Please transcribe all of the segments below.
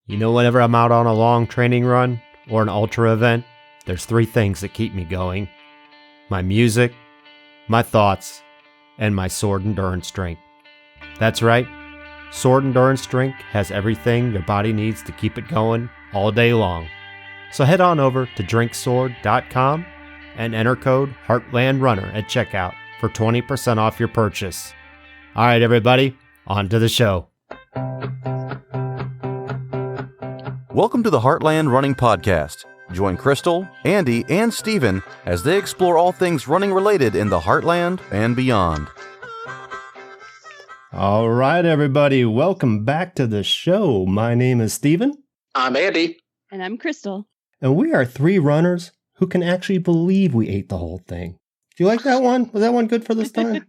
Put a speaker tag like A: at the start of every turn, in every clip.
A: You know, whenever I'm out on a long training run or an ultra event, there's three things that keep me going. My music, my thoughts, and my sword endurance drink. That's right, sword endurance drink has everything your body needs to keep it going all day long. So head on over to drinksword.com and enter code HeartlandRunner at checkout for 20% off your purchase. All right, everybody, on to the show.
B: Welcome to the Heartland Running Podcast. Join Crystal, Andy, and Steven as they explore all things running related in the Heartland and beyond.
A: All right, everybody, welcome back to the show. My name is Steven.
C: I'm Andy.
D: And I'm Crystal.
A: And we are three runners who can actually believe we ate the whole thing. Do you like that one? Was that one good for this time?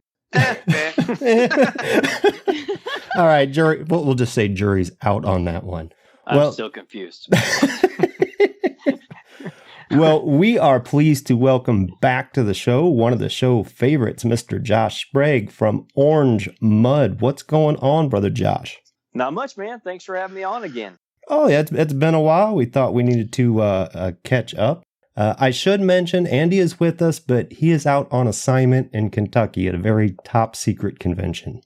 A: All right, jury. We'll just say jury's out on that one.
E: I'm still confused.
A: Well, we are pleased to welcome back to the show one of the show favorites, Mr. Josh Sprague from Orange Mud. What's going on, brother Josh?
E: Not much, man. Thanks for having me on again.
A: Oh, yeah, it's been a while. We thought we needed to catch up. I should mention Andy is with us, but he is out on assignment in Kentucky at a very top secret convention.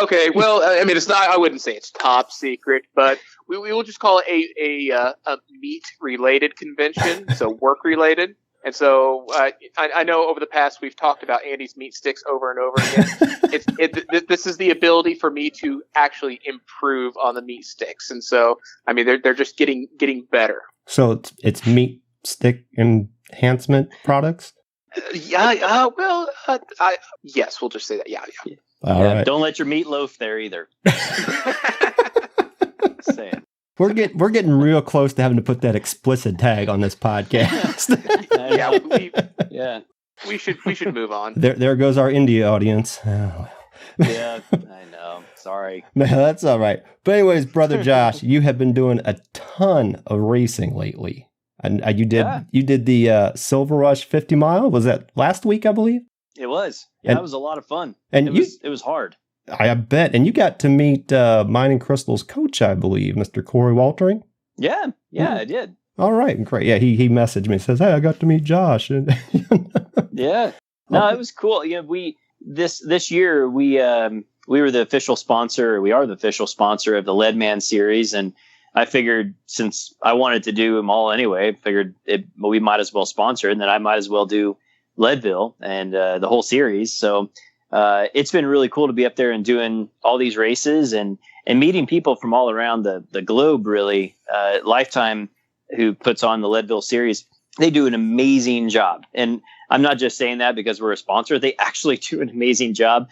C: Okay. Well, I mean, it's not. I wouldn't say it's top secret, but we will just call it a meat-related convention, so work-related. And so I know over the past we've talked about Andy's meat sticks over and over again. This is the ability for me to actually improve on the meat sticks, and so I mean they're just getting better.
A: So it's meat stick enhancement products.
C: Yes, we'll just say that. Yeah.
A: All right.
E: Don't let your meatloaf there either. Saying.
A: We're getting real close to having to put that explicit tag on this podcast.
C: We should move on.
A: There goes our India audience. Oh.
E: Yeah, I know. Sorry.
A: No, that's all right. But anyways, brother Josh, you have been doing a ton of racing lately. And you did the Silver Rush 50 mile. Was that last week, I believe?
E: It was. Yeah, it was a lot of fun.
A: And
E: it was hard.
A: I bet. And you got to meet mine and Crystal's coach, I believe, Mr. Corey Waltering.
E: Yeah, I did.
A: All right, great. Yeah, he messaged me, says, "Hey, I got to meet Josh." And
E: yeah. No, it was cool. You know, we this year we were the official sponsor. We are the official sponsor of the Leadman series, and I figured since I wanted to do them all anyway, we might as well sponsor it, and then I might as well do Leadville and the whole series. So it's been really cool to be up there and doing all these races and meeting people from all around the globe, really. Lifetime, who puts on the Leadville series, they do an amazing job. And I'm not just saying that because we're a sponsor. They actually do an amazing job.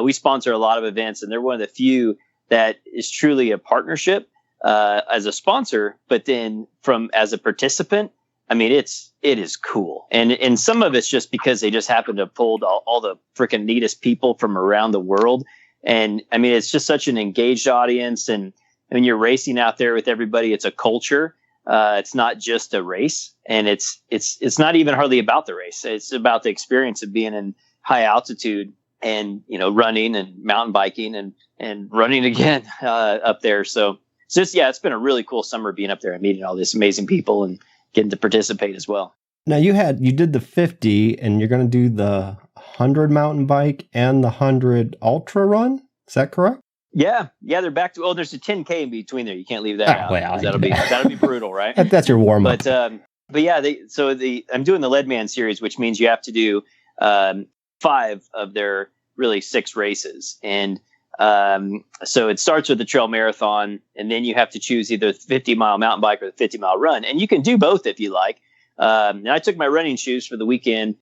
E: We sponsor a lot of events, and they're one of the few that is truly a partnership as a sponsor, but then as a participant, I mean, it is cool. And some of it's just because they just happen to have pulled all the freaking neatest people from around the world. And I mean, it's just such an engaged audience. And I mean, you're racing out there with everybody. It's a culture. It's not just a race, and it's not even hardly about the race. It's about the experience of being in high altitude and, you know, running and mountain biking and running again up there. So it's been a really cool summer being up there and meeting all these amazing people and getting to participate as well.
A: Now you did the 50, and you're going to do the 100 mountain bike and the 100 ultra run. Is that correct? Yeah,
E: they're back to. Oh, there's a 10K in between there. You can't leave that out.
A: Well,
E: that'll be brutal, right?
A: That's your warm up.
E: But yeah, I'm doing the Leadman series, which means you have to do 5 of their really 6 races, and so it starts with the trail marathon, and then you have to choose either the 50-mile mountain bike or the 50-mile run, and you can do both if you like. And I took my running shoes for the weekend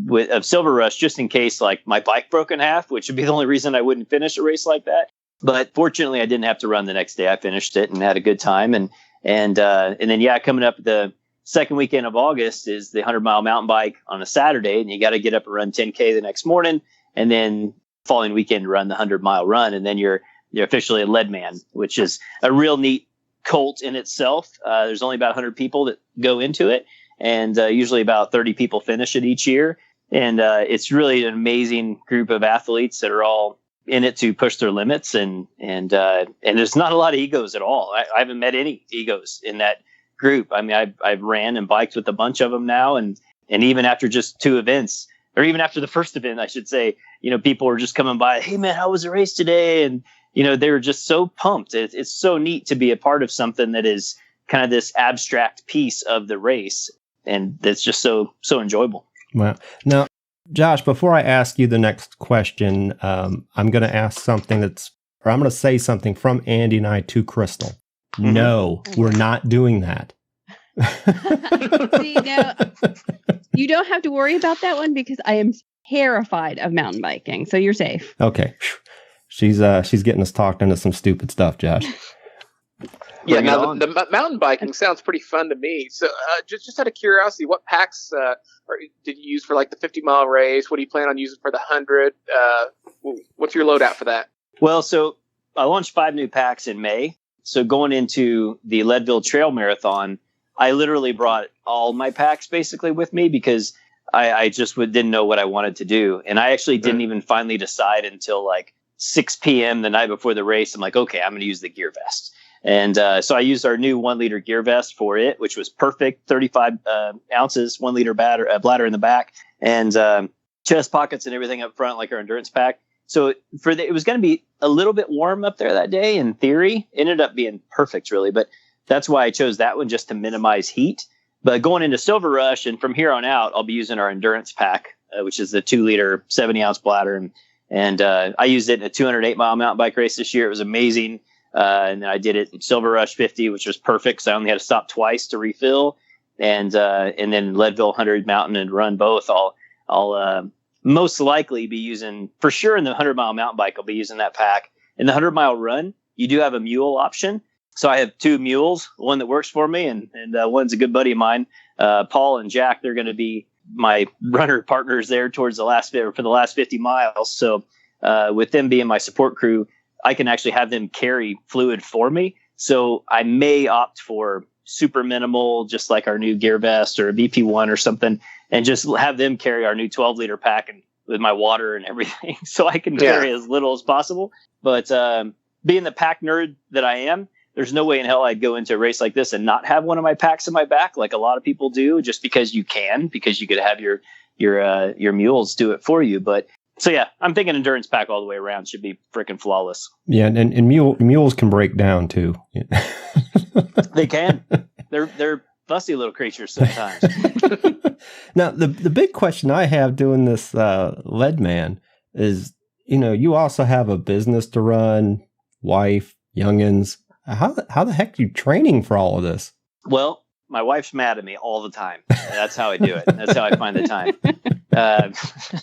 E: of Silver Rush just in case, like, my bike broke in half, which would be the only reason I wouldn't finish a race like that. But fortunately, I didn't have to run the next day. I finished it and had a good time. And then coming up the second weekend of August is the 100-mile mountain bike on a Saturday, and you got to get up and run 10K the next morning, and then following weekend run the 100-mile run, and then you're officially a Leadman, which is a real neat cult in itself. There's only about 100 people that go into it, and usually about 30 people finish it each year. And it's really an amazing group of athletes that are all in it to push their limits, and there's not a lot of egos at all. I haven't met any egos in that group. I mean, I've ran and biked with a bunch of them now, and even after just 2 events, or even after the first event, I should say, people were just coming by, hey man, how was the race today? And they were just so pumped. It's so neat to be a part of something that is kind of this abstract piece of the race, and that's just so enjoyable.
D: Wow. Now, Josh, before I ask you the next question, I'm going to ask something I'm going to say something from Andy and I to Crystal. Mm-hmm. No, we're not doing that.
F: See, now, you don't have to worry about that one because I am terrified of mountain biking, so you're safe.
D: Okay. She's getting us talked into some stupid stuff, Josh.
C: Yeah, now the mountain biking sounds pretty fun to me. So just out of curiosity, what packs did you use for like the 50-mile race? What do you plan on using for the 100? What's your loadout for that?
E: Well, so I launched 5 new packs in May. So going into the Leadville Trail Marathon, I literally brought all my packs basically with me because I just didn't know what I wanted to do. And I actually didn't even finally decide until like 6 p.m. the night before the race. I'm like, okay, I'm going to use the gear vest. And so I used our new 1 liter gear vest for it, which was perfect. 35 ounces, 1 liter bladder in the back, and chest pockets and everything up front, like our endurance pack. So it was going to be a little bit warm up there that day. In theory, it ended up being perfect, really. But that's why I chose that one, just to minimize heat. But going into Silver Rush, and from here on out, I'll be using our endurance pack, which is the 2 liter, 70 ounce bladder. And I used it in a 208 mile mountain bike race this year. It was amazing. And I did it in Silver Rush 50, which was perfect. So I only had to stop twice to refill. And then Leadville 100 mountain and run both. I'll most likely be using, for sure in the 100 mile mountain bike, I'll be using that pack. In the 100 mile run, you do have a mule option. So I have 2 mules, one that works for me, and one's a good buddy of mine. Paul and Jack, they're going to be my runner partners there for the last 50 miles. So with them being my support crew, I can actually have them carry fluid for me. So I may opt for super minimal, just like our new gear vest or a BP1 or something, and just have them carry our new 12 liter pack and with my water and everything. So I can carry as little as possible. But being the pack nerd that I am, there's no way in hell I'd go into a race like this and not have one of my packs in my back, like a lot of people do, just because you could have your mules do it for you. But so yeah, I'm thinking endurance pack all the way around should be freaking flawless.
D: Yeah, and mules can break down too.
E: They can. They're fussy little creatures sometimes.
D: Now, the big question I have doing this Leadman is, you also have a business to run, wife, youngins. How the heck are you training for all of this?
E: Well, my wife's mad at me all the time. That's how I do it. That's how I find the time.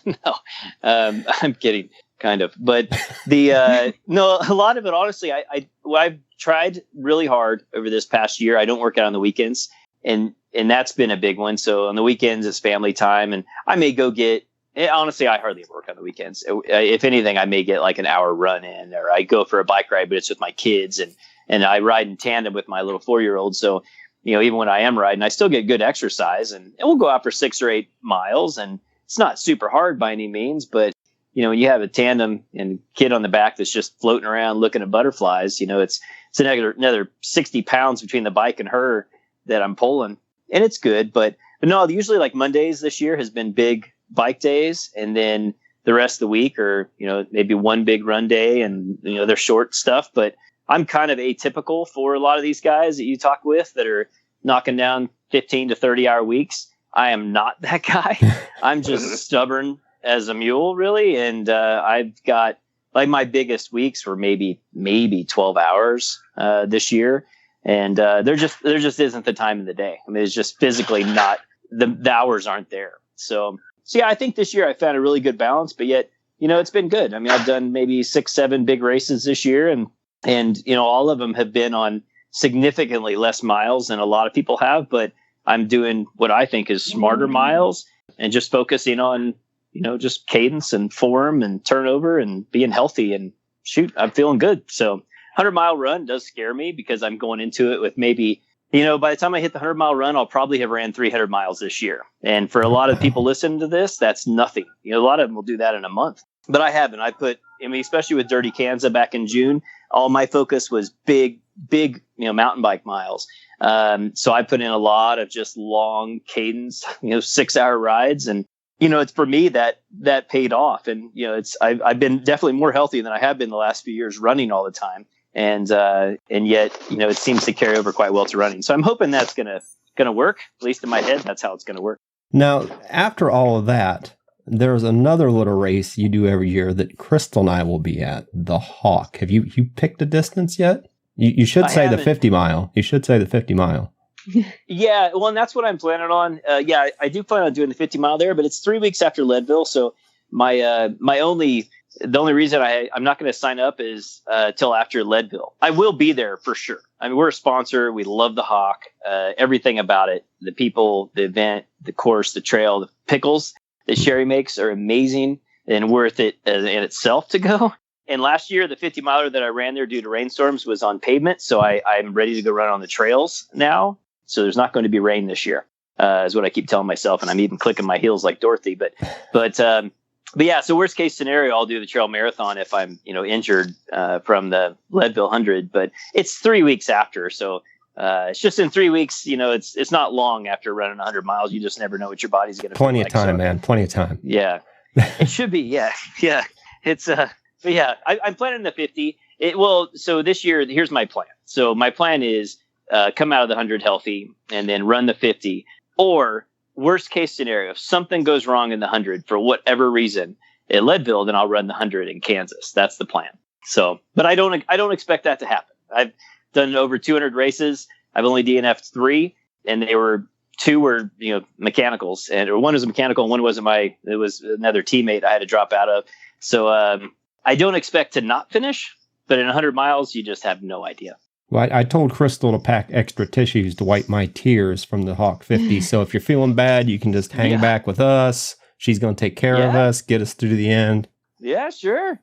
E: No, I'm kidding, kind of. But no, a lot of it, honestly, I've tried really hard over this past year. I don't work out on the weekends, and that's been a big one. So on the weekends, it's family time, and I may go get. Honestly, I hardly work on the weekends. If anything, I may get like an hour run in, or I go for a bike ride, but it's with my kids, and I ride in tandem with my little 4-year-old. So, even when I am riding, I still get good exercise, and we'll go out for 6 or 8 miles, and it's not super hard by any means, but when you have a tandem and kid on the back that's just floating around looking at butterflies, it's another 60 pounds between the bike and her that I'm pulling, and it's good. But no, usually like Mondays this year has been big bike days, and then the rest of the week are maybe one big run day, and they're short stuff. But I'm kind of atypical for a lot of these guys that you talk with that are knocking down 15 to 30 hour weeks. I am not that guy. I'm just stubborn as a mule, really. And I've got like my biggest weeks were maybe 12 hours this year. And there just isn't the time in the day. I mean, it's just physically not, the hours aren't there. So yeah, I think this year I found a really good balance, but yet, it's been good. I mean, I've done maybe 6-7 big races this year, and all of them have been on significantly less miles than a lot of people have, but I'm doing what I think is smarter miles and just focusing on, just cadence and form and turnover and being healthy, and shoot, I'm feeling good. So 100-mile run does scare me because I'm going into it with maybe, by the time I hit the 100-mile run, I'll probably have ran 300 miles this year. And for a lot of people listening to this, that's nothing. A lot of them will do that in a month. but I haven't. Especially with Dirty Kansas back in June, all my focus was big, mountain bike miles. So I put in a lot of just long cadence, 6-hour rides. And, it's for me that paid off. And, I've been definitely more healthy than I have been the last few years running all the time. And yet, it seems to carry over quite well to running. So I'm hoping that's going to work. At least in my head, that's how it's going to work.
D: Now, after all of that, there's another little race you do every year that Crystal and I will be at, the Hawk. Have you picked a distance yet? You should say the 50 mile. You should say the 50 mile.
E: Yeah, well, and that's what I'm planning on. I do plan on doing the 50 mile there, but it's 3 weeks after Leadville. So the only reason I'm not going to sign up is till after Leadville. I will be there for sure. I mean, we're a sponsor. We love the Hawk, everything about it. The people, the event, the course, the trail, the pickles that Sherry makes are amazing and worth it in itself to go. And last year, the 50 miler that I ran there due to rainstorms was on pavement. So I'm ready to go run on the trails now. So there's not going to be rain this year, is what I keep telling myself. And I'm even clicking my heels like Dorothy. But yeah, so worst case scenario, I'll do the trail marathon if I'm, injured from the Leadville 100. But it's 3 weeks after. So it's just in 3 weeks, it's not long after running 100 miles. You just never know what your body's going to
D: Plenty of time, man. Plenty of time.
E: Yeah, it should be. Yeah. Yeah. It's but yeah, I'm planning the 50. So this year, here's my plan. So my plan is come out of the 100 healthy and then run the 50. Or worst case scenario, if something goes wrong in the 100 for whatever reason at Leadville, then I'll run the 100 in Kansas. That's the plan. So, but I don't expect that to happen. I've done over 200 races. I've only DNF'd 3, and two were mechanicals, or one was a mechanical and one wasn't it was another teammate I had to drop out of. So I don't expect to not finish, but in 100 miles, you just have no idea.
D: Well, I told Crystal to pack extra tissues to wipe my tears from the Hawk 50. So if you're feeling bad, you can just hang back with us. She's going to take care of us, get us through the end. Yeah,
E: sure.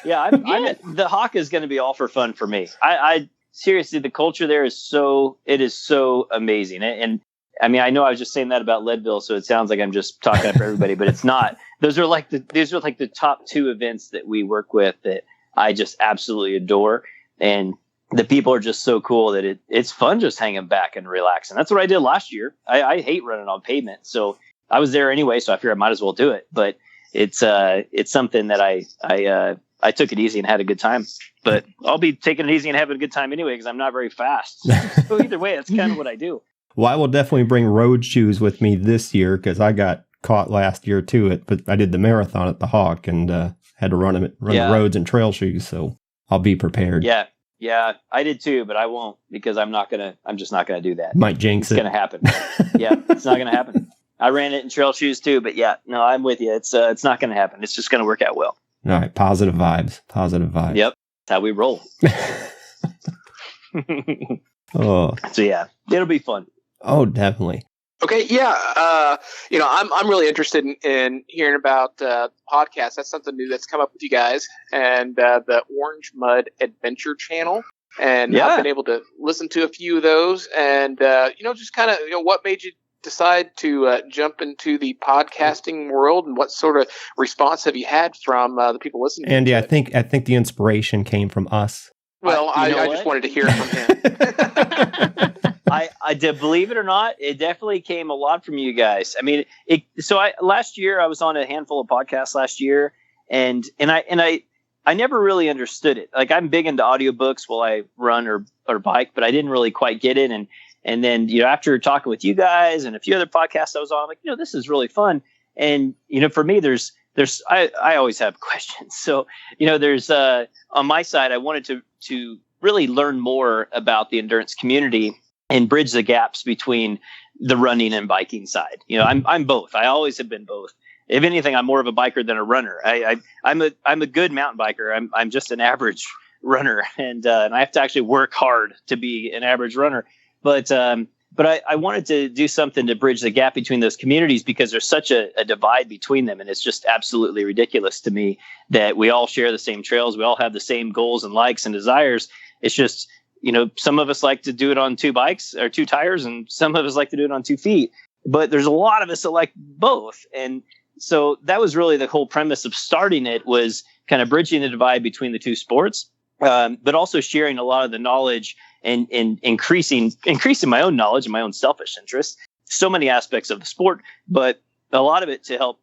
E: Yeah, the Hawk is going to be all for fun for me. I seriously, the culture there is so amazing. And I mean, I know I was just saying that about Leadville, so it sounds like I'm just talking up for everybody, but it's not. These are like the top 2 events that we work with that I just absolutely adore. And the people are just so cool that it's fun just hanging back and relaxing. That's what I did last year. I hate running on pavement, so I was there anyway. So I figured I might as well do it. But it's something that I took it easy and had a good time. But I'll be taking it easy and having a good time anyway because I'm not very fast. So either way, that's kind of what I do.
D: Well, I will definitely bring road shoes with me this year because I got caught last year too. But I did the marathon at the Hawk and had to run the roads and trail shoes. So I'll be prepared.
E: Yeah, I did too, but I won't because I'm just not gonna do that.
D: Might jinx it.
E: It's gonna happen. Yeah, it's not gonna happen. I ran it in trail shoes too, but yeah, no, I'm with you. It's not gonna happen. It's just gonna work out well.
D: All right, positive vibes.
E: Yep, that's how we roll.
D: Oh,
E: so yeah, it'll be fun.
D: Oh, definitely.
C: Okay, yeah. I'm really interested in hearing about podcasts. That's something new that's come up with you guys, and the Orange Mud Adventure Channel. And I've been able to listen to a few of those, and just kind of what made you decide to jump into the podcasting world, and what sort of response have you had from the people listening?
D: Andy,
C: to
D: I think the inspiration came from us.
C: Well, I just wanted to hear it from him.
E: I did, believe it or not, it definitely came a lot from you guys. I mean, last year I was on a handful of podcasts last year, and I never really understood it. Like, I'm big into audiobooks while I run or bike, but I didn't really quite get it. And then, after talking with you guys and a few other podcasts I was on, I'm like, this is really fun. And, for me, I always have questions. So, there's, on my side, I wanted to really learn more about the endurance community and bridge the gaps between the running and biking side. I'm both. I always have been both. If anything, I'm more of a biker than a runner. I'm a good mountain biker. I'm just an average runner, and I have to actually work hard to be an average runner. But I wanted to do something to bridge the gap between those communities because there's such a divide between them, and it's just absolutely ridiculous to me that we all share the same trails, we all have the same goals and likes and desires. It's just, some of us like to do it on 2 bikes or 2 tires, and some of us like to do it on 2 feet. But there's a lot of us that like both. And so that was really the whole premise of starting it, was kind of bridging the divide between the two sports, but also sharing a lot of the knowledge and increasing my own knowledge and my own selfish interests. So many aspects of the sport, but a lot of it to help,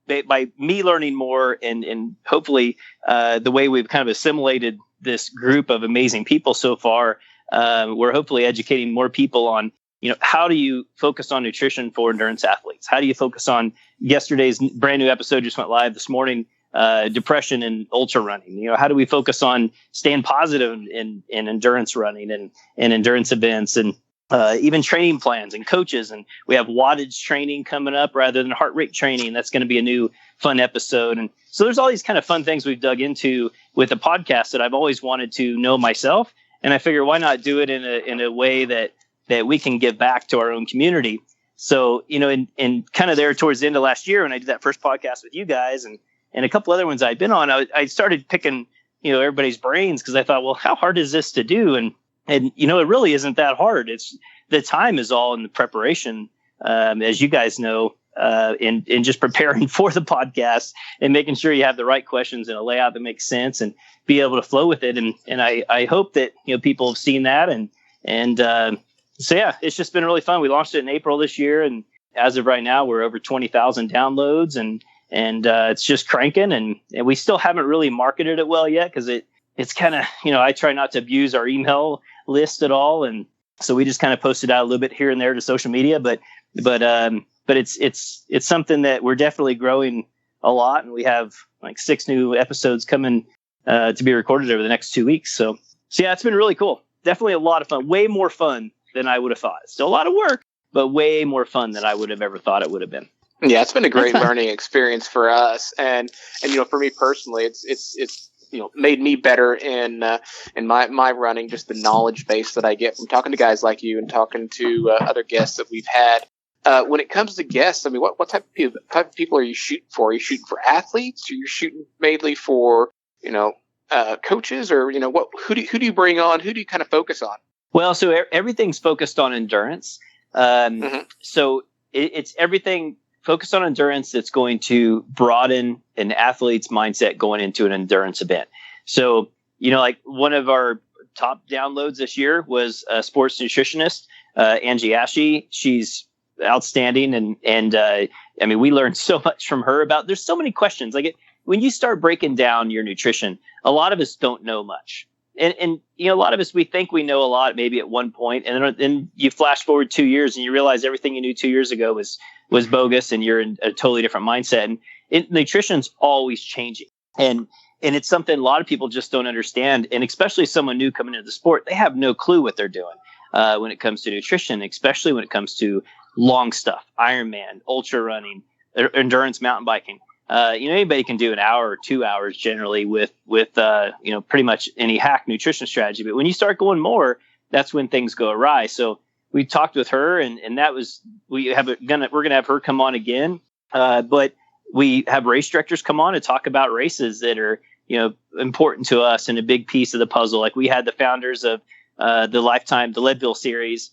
E: by me learning more and hopefully the way we've kind of assimilated this group of amazing people so far, we're hopefully educating more people on, how do you focus on nutrition for endurance athletes? How do you focus on yesterday's brand new episode just went live this morning, depression and ultra running? How do we focus on staying positive in endurance running and endurance events, and even training plans and coaches? And we have wattage training coming up rather than heart rate training. That's going to be a new fun episode. And so there's all these kind of fun things we've dug into with the podcast that I've always wanted to know myself. And I figure, why not do it in a way that we can give back to our own community? So, and kind of there towards the end of last year, when I did that first podcast with you guys and a couple other ones I'd been on, I started picking, everybody's brains, because I thought, well, how hard is this to do? And it really isn't that hard. It's the time is all in the preparation, as you guys know, in just preparing for the podcast and making sure you have the right questions and a layout that makes sense and be able to flow with it. And I hope that, people have seen that. So yeah, it's just been really fun. We launched it in April this year, and as of right now, we're over 20,000 downloads, and it's just cranking. And we still haven't really marketed it well yet, because it's kind of, I try not to abuse our email list at all, and so we just kind of posted out a little bit here and there to social media. But it's something that we're definitely growing a lot, and we have like 6 new episodes coming to be recorded over the next 2 weeks. So yeah, it's been really cool. Definitely a lot of fun. Way more fun than I would have thought. Still a lot of work, but way more fun than I would have ever thought it would have been.
C: Yeah, it's been a great learning experience for us, and for me personally, it's made me better in my running. Just the knowledge base that I get from talking to guys like you and talking to other guests that we've had. When it comes to guests, I mean, what type of people are you shooting for? Are you shooting for athletes? Are you shooting mainly for coaches, or who do you bring on? Who do you kind of focus on?
E: Well, so everything's focused on endurance. So it's everything focused on endurance that's going to broaden an athlete's mindset going into an endurance event. So, like one of our top downloads this year was a sports nutritionist, Angie Ashe. She's outstanding. And I mean, we learned so much from her there's so many questions. When you start breaking down your nutrition, a lot of us don't know much. And a lot of us, we think we know a lot maybe at one point, and then you flash forward 2 years and you realize everything you knew 2 years ago was bogus, and you're in a totally different mindset. And nutrition's always changing. And it's something a lot of people just don't understand. And especially someone new coming into the sport, they have no clue what they're doing when it comes to nutrition, especially when it comes to long stuff, Ironman, ultra running, endurance mountain biking. Anybody can do an hour or 2 hours generally with pretty much any hack nutrition strategy. But when you start going more, that's when things go awry. So we talked with her, and that was, we're going to have her come on again. But we have race directors come on and talk about races that are, important to us and a big piece of the puzzle. Like we had the founders of the Leadville series,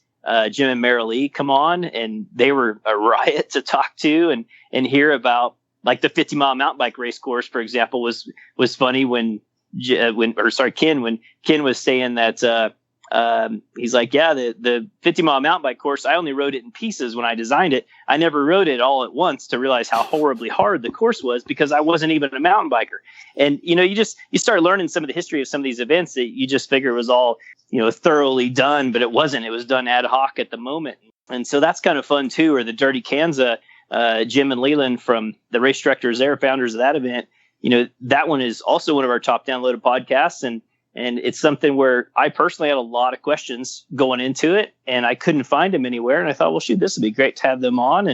E: Jim and Mara Lee, come on, and they were a riot to talk to and hear about. Like the 50-mile mountain bike race course, for example, was funny when Ken was saying that he's like, yeah, the 50-mile mountain bike course, I only rode it in pieces when I designed it. I never rode it all at once to realize how horribly hard the course was, because I wasn't even a mountain biker. And you start learning some of the history of some of these events that you just figure was all thoroughly done, but it wasn't. It was done ad hoc at the moment, and so that's kind of fun too. Or the Dirty Kansas. Jim and Leland from the race directors there, founders of that event, that one is also one of our top downloaded podcasts. And it's something where I personally had a lot of questions going into it, and I couldn't find them anywhere. And I thought, well, shoot, this would be great to have them on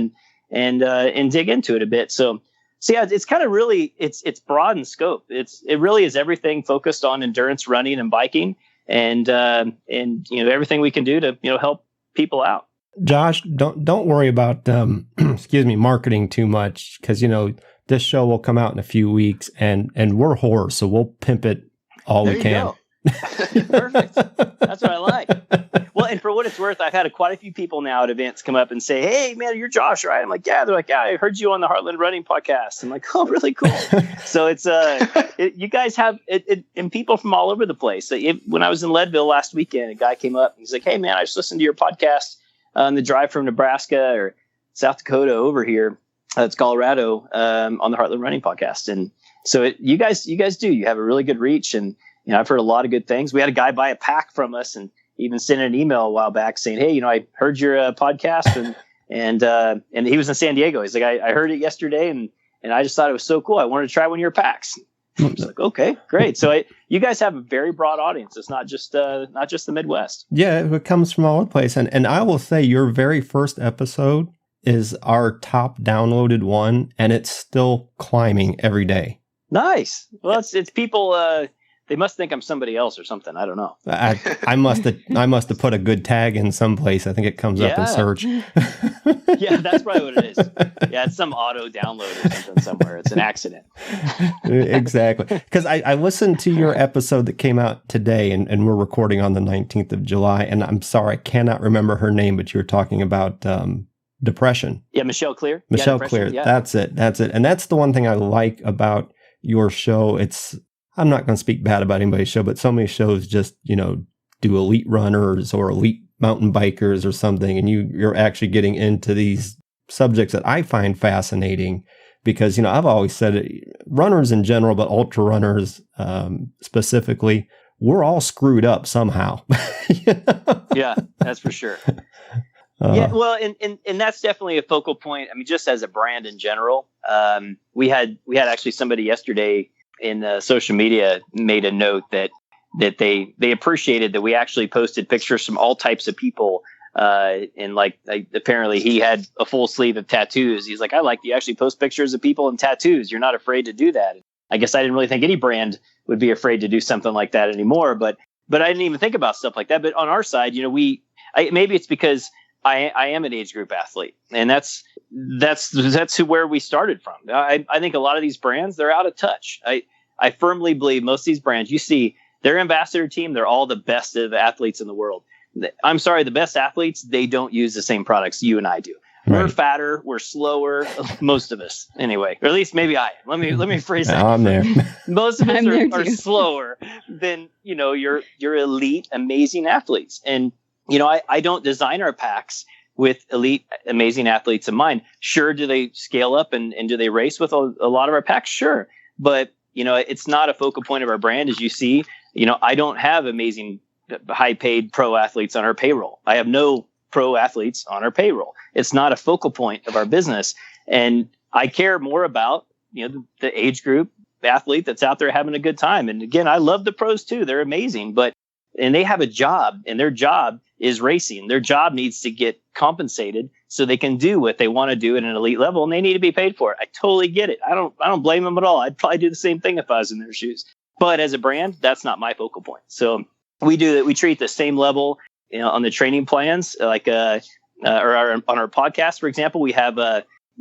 E: and dig into it a bit. So yeah, it's kind of really, it's broad in scope. It really is everything focused on endurance running and biking, and everything we can do to, help people out.
D: Josh, don't worry about marketing too much, because this show will come out in a few weeks, and we're whores, so we'll pimp it all we can.
E: Perfect. That's what I like. Well, and for what it's worth, I've had quite a few people now at events come up and say, "Hey, man, you're Josh, right?" I'm like, "Yeah." They're like, "Yeah, I heard you on the Heartland Running podcast." I'm like, "Oh, really cool." So it's you guys have it, and people from all over the place. When I was in Leadville last weekend, a guy came up and he's like, "Hey, man, I just listened to your podcast on the drive from Nebraska or South Dakota over here. It's Colorado on the Heartland Running podcast." And so you guys do. You have a really good reach, and I've heard a lot of good things. We had a guy buy a pack from us and even sent an email a while back saying, "Hey, I heard your podcast and he was in San Diego. He's like, I heard it yesterday and I just thought it was so cool. I wanted to try one of your packs." I was like, "Okay, great." So you guys have a very broad audience. It's not just the Midwest.
D: Yeah, it comes from all over the place. And I will say your very first episode is our top downloaded one, and it's still climbing every day.
E: Nice. Well, it's people. They must think I'm somebody else or something. I don't know.
D: I must have put a good tag in someplace. I think it comes up in search.
E: Yeah, that's probably what it is. Yeah, it's some auto download or something somewhere. It's an accident.
D: Exactly. Because I listened to your episode that came out today, and we're recording on the 19th of July. And I'm sorry, I cannot remember her name, but you were talking about depression.
E: Yeah, Michelle Clear.
D: Michelle Clear. Yeah. That's it. And that's the one thing I like about your show. I'm not going to speak bad about anybody's show, but so many shows just, do elite runners or elite mountain bikers or something. And you're actually getting into these subjects that I find fascinating because, I've always said it, runners in general, but ultra runners specifically, we're all screwed up somehow.
E: Yeah, that's for sure. Yeah, well, and that's definitely a focal point. I mean, just as a brand in general, we had actually somebody yesterday in social media made a note that they appreciated that we actually posted pictures from all types of people. And like apparently he had a full sleeve of tattoos. He's like, "I like you actually post pictures of people in tattoos. You're not afraid to do that." I guess I didn't really think any brand would be afraid to do something like that anymore. But I didn't even think about stuff like that. But on our side, maybe it's because I am an age group athlete, and that's where we started from. I think a lot of these brands, they're out of touch. I firmly believe most of these brands, you see their ambassador team, they're all the best of athletes in the world. I'm sorry, the best athletes, they don't use the same products you and I do. Right. We're fatter, we're slower, most of us anyway, or at least maybe I am. Let me phrase that.
D: I'm there.
E: Most of us are slower than your elite, amazing athletes. And I don't design our packs with elite, amazing athletes in mind. Sure, do they scale up and do they race with a lot of our packs? Sure. But, it's not a focal point of our brand. As you see, I don't have amazing, high-paid pro athletes on our payroll. I have no pro athletes on our payroll. It's not a focal point of our business. And I care more about, the age group athlete that's out there having a good time. And again, I love the pros too. They're amazing, and they have a job, and their job is racing. Their job needs to get compensated so they can do what they want to do at an elite level, and they need to be paid for it. I totally get it. I don't blame them at all. I'd probably do the same thing if I was in their shoes. But as a brand, that's not my focal point. So we do that. We treat the same level, on the training plans, like or on our podcast, for example. We have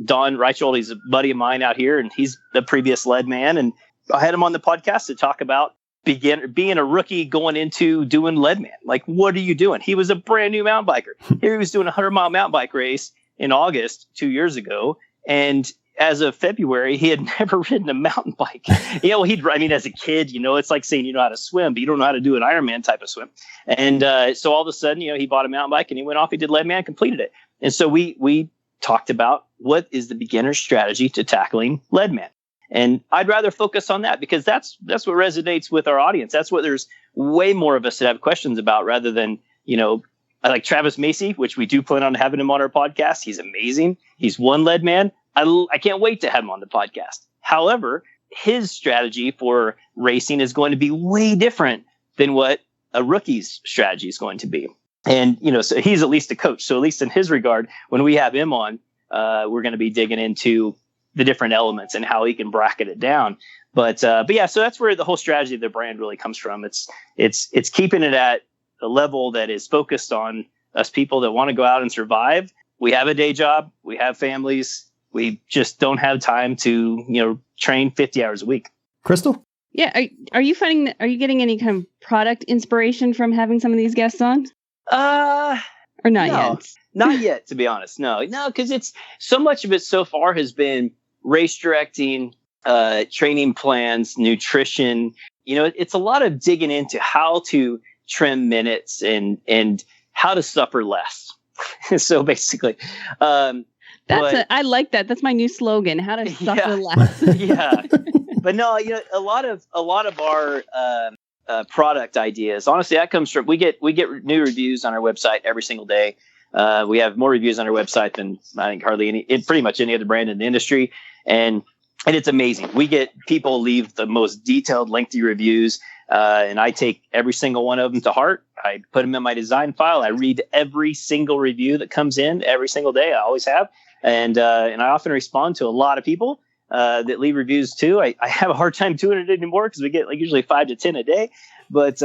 E: Don Reichold. He's a buddy of mine out here, and he's the previous lead man, and I had him on the podcast to talk about being a rookie going into doing Leadman. Like, what are you doing? He was a brand new mountain biker. Here he was doing a 100-mile mountain bike race in August 2 years ago. And as of February, he had never ridden a mountain bike. As a kid, it's like saying you know how to swim, but you don't know how to do an Ironman type of swim. And so all of a sudden, he bought a mountain bike and he went off, he did Leadman, completed it. And so we talked about what is the beginner's strategy to tackling Leadman. And I'd rather focus on that because that's what resonates with our audience. That's what there's way more of us that have questions about rather than, I like Travis Macy, which we do plan on having him on our podcast. He's amazing. He's one lead man. I can't wait to have him on the podcast. However, his strategy for racing is going to be way different than what a rookie's strategy is going to be. And, so he's at least a coach. So at least in his regard, when we have him on, we're going to be digging into the different elements and how he can bracket it down. But yeah, so that's where the whole strategy of the brand really comes from. It's keeping it at a level that is focused on us people that want to go out and survive. We have a day job. We have families. We just don't have time to, train 50 hours a week.
D: Crystal?
F: Yeah. Are you finding? Are you getting any kind of product inspiration from having some of these guests on? Or not yet?
E: Not yet, to be honest. No, because it's so much of it so far has been race directing, training plans, nutrition. It's a lot of digging into how to trim minutes and how to suffer less. So basically, I
F: like that. That's my new slogan: how to suffer less.
E: Yeah, but no, a lot of our product ideas. Honestly, that comes from we get new reviews on our website every single day. We have more reviews on our website than I think pretty much any other brand in the industry, and it's amazing. We get people leave the most detailed, lengthy reviews, and I take every single one of them to heart. I put them in my design file. I read every single review that comes in every single day. I always have, and I often respond to a lot of people that leave reviews too. I have a hard time doing it anymore because we get usually 5 to 10 a day, but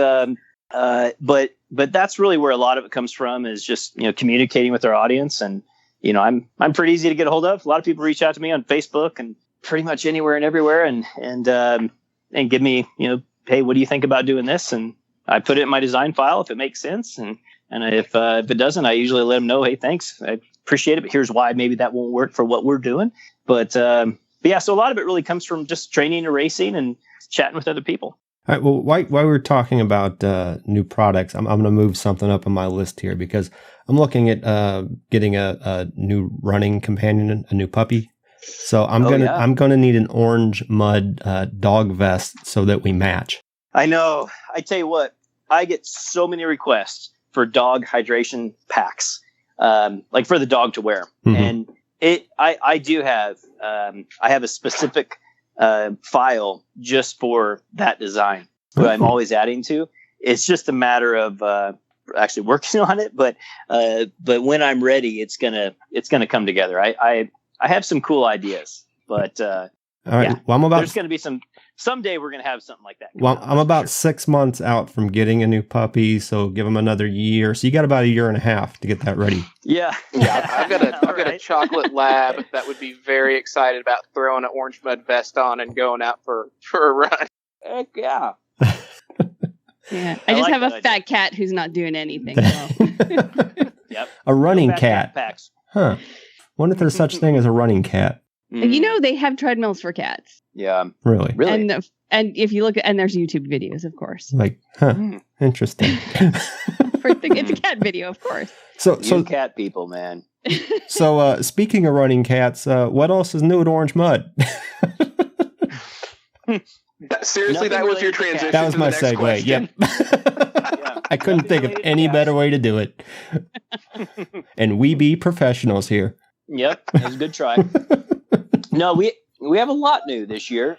E: that's really where a lot of it comes from, is just communicating with our audience. And I'm pretty easy to get a hold of. A lot of people reach out to me on Facebook and pretty much anywhere and everywhere, and give me hey, what do you think about doing this? And I put it in my design file if it makes sense, and if it doesn't, I usually let them know, hey, thanks, I appreciate it, but here's why maybe that won't work for what we're doing. But yeah, so a lot of it really comes from just training and racing and chatting with other people.
D: All right. Well, while we're talking about new products, I'm going to move something up on my list here because I'm looking at getting a new running companion, a new puppy. So I'm gonna need an orange mud dog vest so that we match. I
E: know. I tell you what, I get so many requests for dog hydration packs, like for the dog to wear, and I do have I have a specific file just for that design that I'm always adding to. It's just a matter of actually working on it, but when I'm ready, it's gonna come together. I have some cool ideas, but
D: all right. Yeah, well,
E: there's going to be someday we're going to have something like that.
D: Well, I'm about 6 months out from getting a new puppy, so give him another year. So you got about a year and a half to get that ready.
E: Yeah.
C: I've got a chocolate lab that would be very excited about throwing an orange mud vest on and going out for a run.
E: Heck yeah.
F: Yeah. I just have a fat cat who's not doing anything. So.
E: Yep.
D: A running cat.
E: Packs.
D: Huh. Wonder if there's such thing as a running cat.
F: They have treadmills for cats.
E: Yeah.
D: Really?
F: And if you look at, and there's YouTube videos, of course.
D: Like, interesting.
F: It's a cat video, of course.
E: So cat people, man.
D: So speaking of running cats, what else is new at Orange Mud?
C: Seriously, that was your transition.
D: That was my segue. Yep. I couldn't think of any better way to do it. And we be professionals here.
E: Yep, that was a good try. No, we have a lot new this year.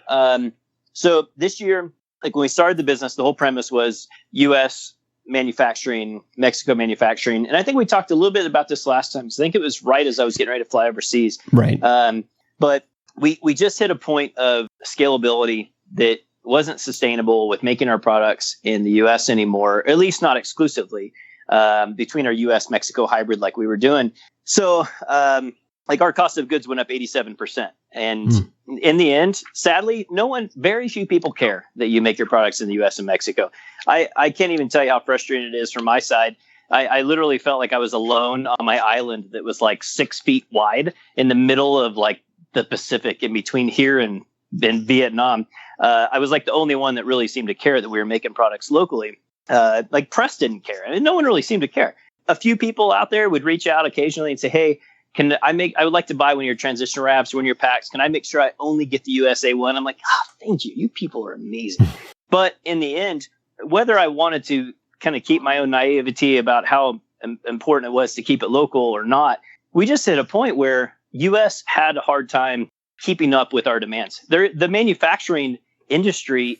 E: So this year, like when we started the business, the whole premise was U.S. manufacturing, Mexico manufacturing, and I think we talked a little bit about this last time. So I think it was right as I was getting ready to fly overseas.
D: Right.
E: But we just hit a point of scalability that wasn't sustainable with making our products in the U.S. anymore, at least not exclusively, between our U.S.-Mexico hybrid like we were doing. So like our cost of goods went up 87%. And in the end, sadly, very few people care that you make your products in the U.S. and Mexico. I can't even tell you how frustrating it is from my side. I literally felt like I was alone on my island that was like 6 feet wide in the middle of like the Pacific in between here and Vietnam. I was like the only one that really seemed to care that we were making products locally. Like press didn't care. I mean, no one really seemed to care. A few people out there would reach out occasionally and say, hey, I would like to buy one of your transition wraps or one of your packs. Can I make sure I only get the USA one? I'm like, thank you. You people are amazing. But in the end, whether I wanted to kind of keep my own naivety about how important it was to keep it local or not, we just hit a point where US had a hard time keeping up with our demands. The manufacturing industry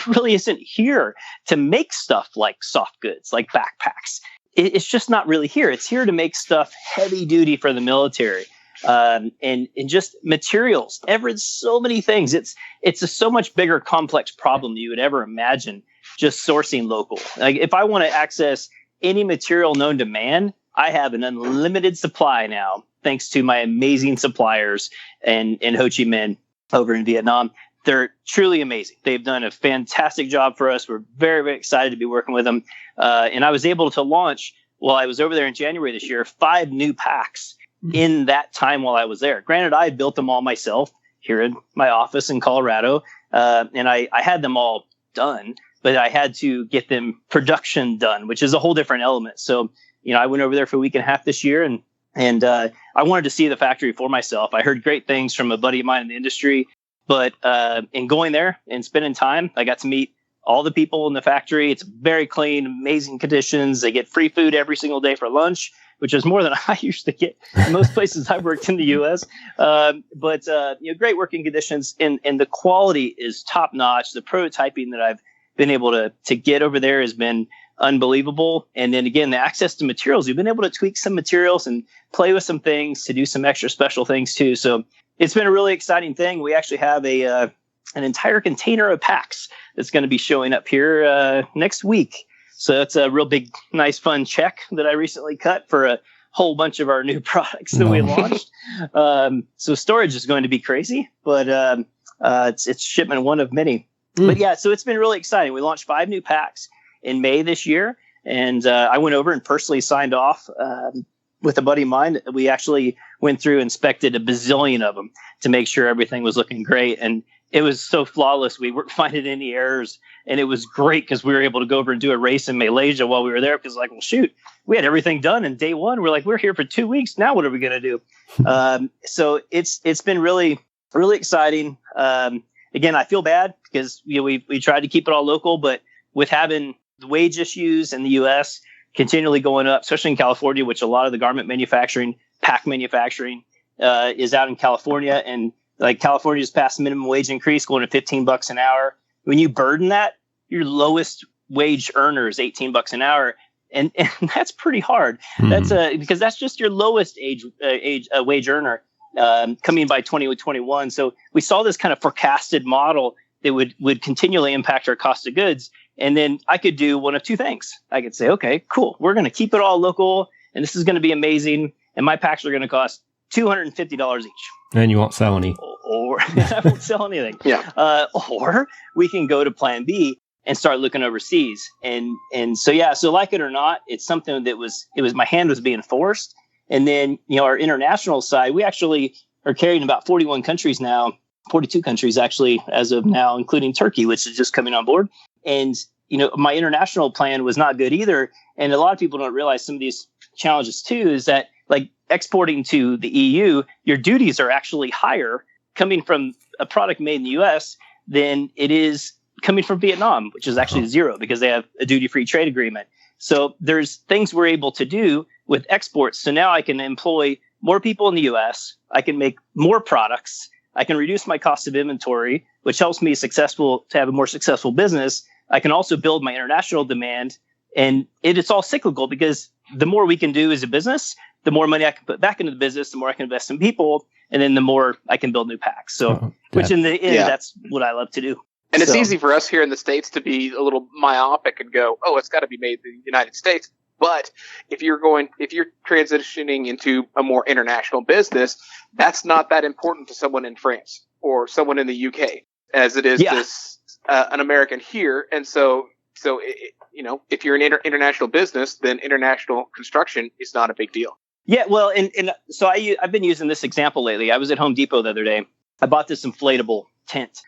E: really isn't here to make stuff like soft goods, like backpacks. It's just not really here. It's here to make stuff heavy duty for the military, and just materials. So many things. It's a so much bigger, complex problem than you would ever imagine. Just sourcing local. Like if I want to access any material known to man, I have an unlimited supply now, thanks to my amazing suppliers and Ho Chi Minh over in Vietnam. they're truly amazing. They've done a fantastic job for us. We're very, very excited to be working with them. And I was able to launch, while I was over there in January this year, 5 new packs in that time while I was there. Granted, I had built them all myself here in my office in Colorado. And I had them all done, but I had to get them production done, which is a whole different element. So, I went over there for a week and a half this year, and I wanted to see the factory for myself. I heard great things from a buddy of mine in the industry, but in going there and spending time, I got to meet all the people in the factory. It's very clean, amazing conditions. They get free food every single day for lunch, which is more than I used to get in most places I worked in the U.S. But great working conditions, and the quality is top notch. The prototyping that I've been able to get over there has been unbelievable. And then again, the access to materials, we've been able to tweak some materials and play with some things to do some extra special things too. So it's been a really exciting thing. We actually have an entire container of packs that's going to be showing up here next week. So that's a real big, nice, fun check that I recently cut for a whole bunch of our new products that we launched. So storage is going to be crazy, but it's shipment one of many. But yeah, so it's been really exciting. We launched 5 new packs in May this year, and I went over and personally signed off with a buddy of mine. We actually went through, inspected a bazillion of them to make sure everything was looking great, and it was so flawless. We weren't finding any errors, and it was great because we were able to go over and do a race in Malaysia while we were there, because well, shoot, we had everything done in day one. We're here for 2 weeks. Now what are we going to do? So it's been really, really exciting. Again, I feel bad because we tried to keep it all local, but with having the wage issues in the U.S. continually going up, especially in California, which a lot of the garment manufacturing, pack manufacturing is out in California, and like California just passed the minimum wage increase going to $15 an hour. When you burden that, your lowest wage earner is $18 an hour, and that's pretty hard. That's because that's just your lowest wage earner coming by 2021. So we saw this kind of forecasted model that would continually impact our cost of goods. And then I could do one of two things. I could say, okay, cool, we're going to keep it all local, and this is going to be amazing, and my packs are going to cost $250 each.
D: And you won't sell any.
E: Or I won't sell anything. Yeah. Or we can go to plan B and start looking overseas. And so, yeah, so like it or not, it's something that was my hand was being forced. And then, our international side, we actually are carrying about 41 countries now, 42 countries actually, as of now, including Turkey, which is just coming on board. And, my international plan was not good either. And a lot of people don't realize some of these challenges too, is that like exporting to the EU, your duties are actually higher coming from a product made in the US than it is coming from Vietnam, which is actually 0 because they have a duty-free trade agreement. So there's things we're able to do with exports. So now I can employ more people in the US. I can make more products. I can reduce my cost of inventory, which helps me to have a more successful business. I can also build my international demand, and it's all cyclical because the more we can do as a business, the more money I can put back into the business, the more I can invest in people, and then the more I can build new packs. So, which in the end, that's what I love to do.
C: And it's easy for us here in the States to be a little myopic and go, oh, it's got to be made in the United States. But if you're transitioning into a more international business, that's not that important to someone in France or someone in the UK as it is an American here. And so if you're an international business, then international construction is not a big deal.
E: Yeah, well, and so I've been using this example lately. I was at Home Depot the other day. I bought this inflatable tent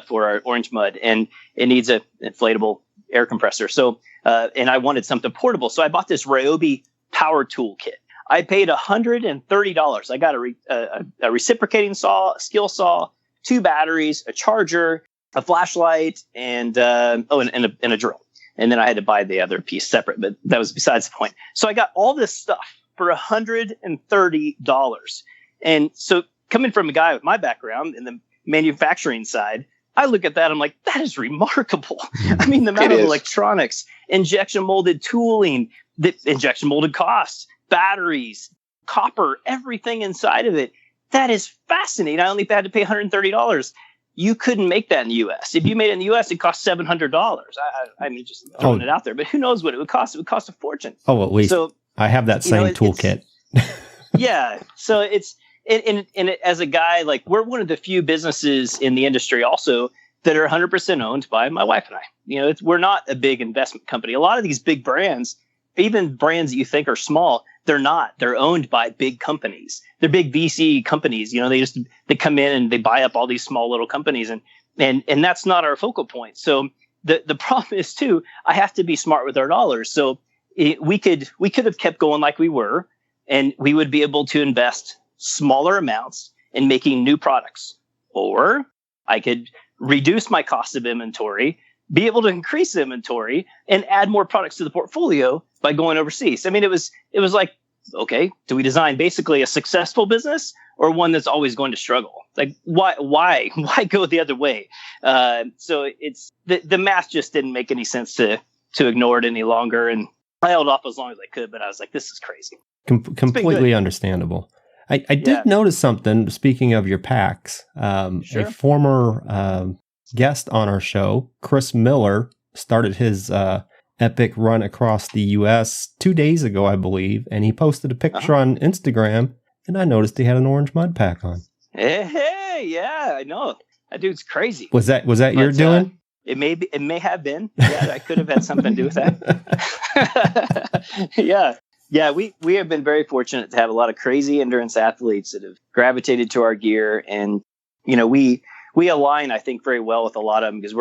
E: for our orange mud, and it needs an inflatable air compressor. So, and I wanted something portable. So I bought this Ryobi power tool kit. I paid $130. I got a reciprocating saw, a skill saw, 2 batteries, a charger, a flashlight, and a drill. And then I had to buy the other piece separate, but that was besides the point. So I got all this stuff for $130. And so coming from a guy with my background in the manufacturing side, I look at that, I'm like, that is remarkable. I mean, the amount of electronics, injection molded tooling, the injection molded costs, batteries, copper, everything inside of it. That is fascinating. I only had to pay $130. You couldn't make that in the U.S. If you made it in the U.S., it cost $700. I mean, just throwing it out there. But who knows what it would cost? It would cost a fortune.
D: Oh, at least I have that same toolkit.
E: Yeah. So and as a guy, like we're one of the few businesses in the industry also that are 100% owned by my wife and I. We're not a big investment company. A lot of these big brands, even brands that you think are small, they're not. They're owned by big companies. They're big VC companies. They come in and they buy up all these small little companies, and that's not our focal point. So the problem is too, I have to be smart with our dollars. So we could have kept going like we were, and we would be able to invest smaller amounts in making new products, or I could reduce my cost of inventory, be able to increase inventory, and add more products to the portfolio by going overseas. I mean, it was like, okay, do we design basically a successful business or one that's always going to struggle? Like, why go the other way? So it's the math just didn't make any sense to ignore it any longer. And I held off as long as I could, but I was like, this is crazy.
D: Completely understandable. I did notice something, speaking of your packs.
E: Sure.
D: A former guest on our show, Chris Miller, started his epic run across the U.S. 2 days ago, I believe, and he posted a picture on Instagram, and I noticed he had an orange mud pack on.
E: Hey, yeah, I know. That dude's crazy.
D: Was that your doing?
E: It may have been. Yeah, I could have had something to do with that. Yeah, we have been very fortunate to have a lot of crazy endurance athletes that have gravitated to our gear, and we align, I think, very well with a lot of them because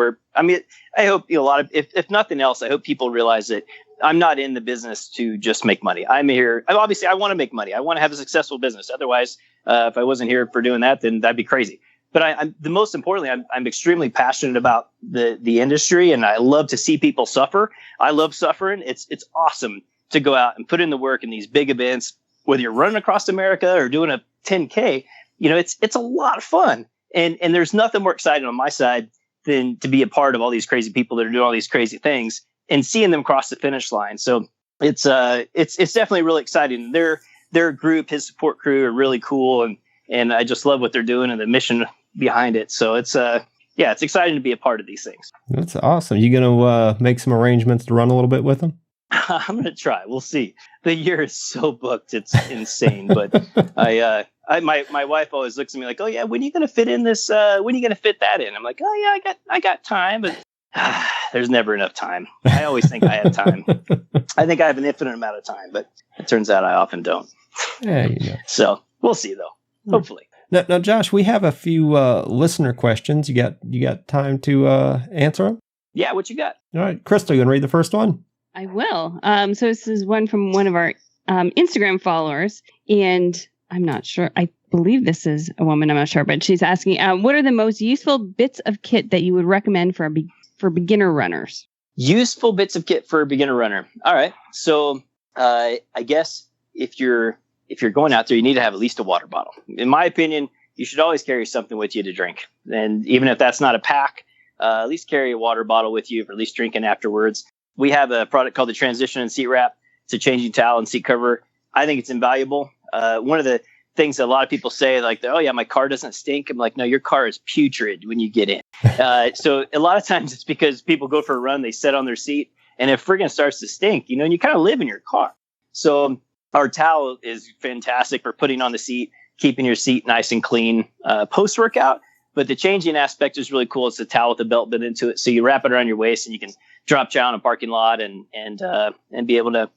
E: I hope a lot of, if nothing else, I hope people realize that I'm not in the business to just make money. I'm here. Obviously, I want to make money. I want to have a successful business. Otherwise, if I wasn't here for doing that, then that'd be crazy. But I'm the most importantly, I'm extremely passionate about the industry, and I love to see people suffer. I love suffering. It's awesome to go out and put in the work in these big events, whether you're running across America or doing a 10K. It's a lot of fun. And there's nothing more exciting on my side than to be a part of all these crazy people that are doing all these crazy things and seeing them cross the finish line. So it's definitely really exciting. Their group, his support crew, are really cool, and I just love what they're doing and the mission behind it. So it's exciting to be a part of these things.
D: That's awesome. You gonna make some arrangements to run a little bit with them?
E: I'm gonna try. We'll see. The year is so booked, it's insane. But my wife always looks at me like, "Oh yeah, when are you gonna fit in this? When are you gonna fit that in?" I'm like, "Oh yeah, I got time, but there's never enough time." I always think I have time. I think I have an infinite amount of time, but it turns out I often don't.
D: Yeah,
E: So we'll see though. Hopefully.
D: Now, Josh, we have a few listener questions. You got time to answer them?
E: Yeah. What you got?
D: All right, Crystal, you want to read the first one?
F: I will. So this is one from one of our Instagram followers, and I'm not sure. I believe this is a woman. I'm not sure, but she's asking, what are the most useful bits of kit that you would recommend for beginner runners?
E: Useful bits of kit for a beginner runner. All right. So I guess if you're going out there, you need to have at least a water bottle. In my opinion, you should always carry something with you to drink. And even if that's not a pack, at least carry a water bottle with you for at least drinking afterwards. We have a product called the Transition and Seat Wrap. It's a changing towel and seat cover. I think it's invaluable. One of the things that a lot of people say, like, "Oh yeah, my car doesn't stink." I'm like, no, your car is putrid when you get in. So a lot of times it's because people go for a run, they sit on their seat, and it friggin' starts to stink, and you kind of live in your car. So our towel is fantastic for putting on the seat, keeping your seat nice and clean post-workout. But the changing aspect is really cool. It's a towel with a belt bit into it. So you wrap it around your waist and you can drop chow in a parking lot and be able to,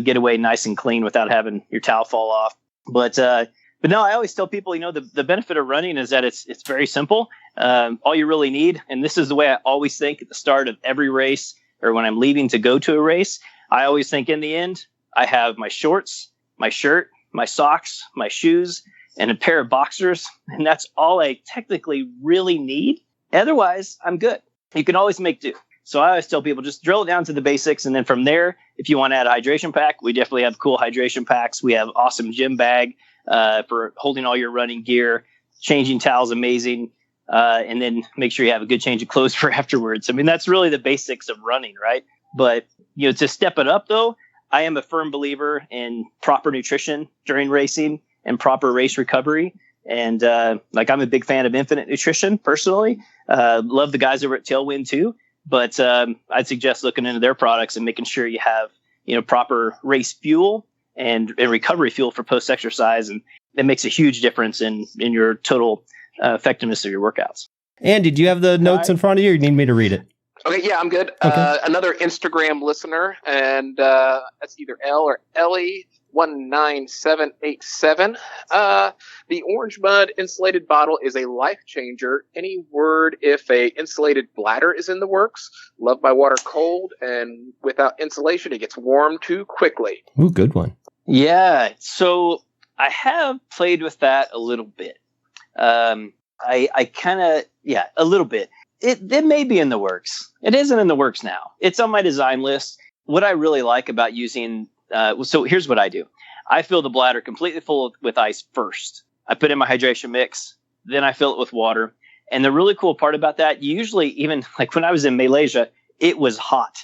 E: get away nice and clean without having your towel fall off. But no, I always tell people, the benefit of running is that it's very simple. All you really need, and this is the way I always think at the start of every race or when I'm leaving to go to a race, I always think in the end, I have my shorts, my shirt, my socks, my shoes, and a pair of boxers. And that's all I technically really need. Otherwise, I'm good. You can always make do. So I always tell people, just drill it down to the basics. And then from there, if you want to add a hydration pack, we definitely have cool hydration packs. We have awesome gym bag for holding all your running gear. Changing towels, amazing. And then make sure you have a good change of clothes for afterwards. I mean, that's really the basics of running, right? But, to step it up, though, I am a firm believer in proper nutrition during racing and proper race recovery. And I'm a big fan of Infinite Nutrition personally. Love the guys over at Tailwind too. But I'd suggest looking into their products and making sure you have, proper race fuel and recovery fuel for post-exercise. And it makes a huge difference in your total effectiveness of your workouts.
D: Andy, do you have the notes in front of you, or you need me to read it?
C: Okay, yeah, I'm good.
D: Okay.
C: Another Instagram listener, and that's either L or Ellie 19787. The Orange Mud insulated bottle is a life changer. Any word if a insulated bladder is in the works? Love my water cold, and without insulation, it gets warm too quickly.
D: Ooh, good one.
E: Yeah, so I have played with that a little bit. I kind of, a little bit. It may be in the works. It isn't in the works now. It's on my design list. What I really like about using, so here's what I do. I fill the bladder completely full with ice first. I put in my hydration mix, then I fill it with water. And the really cool part about that, usually even like when I was in Malaysia, it was hot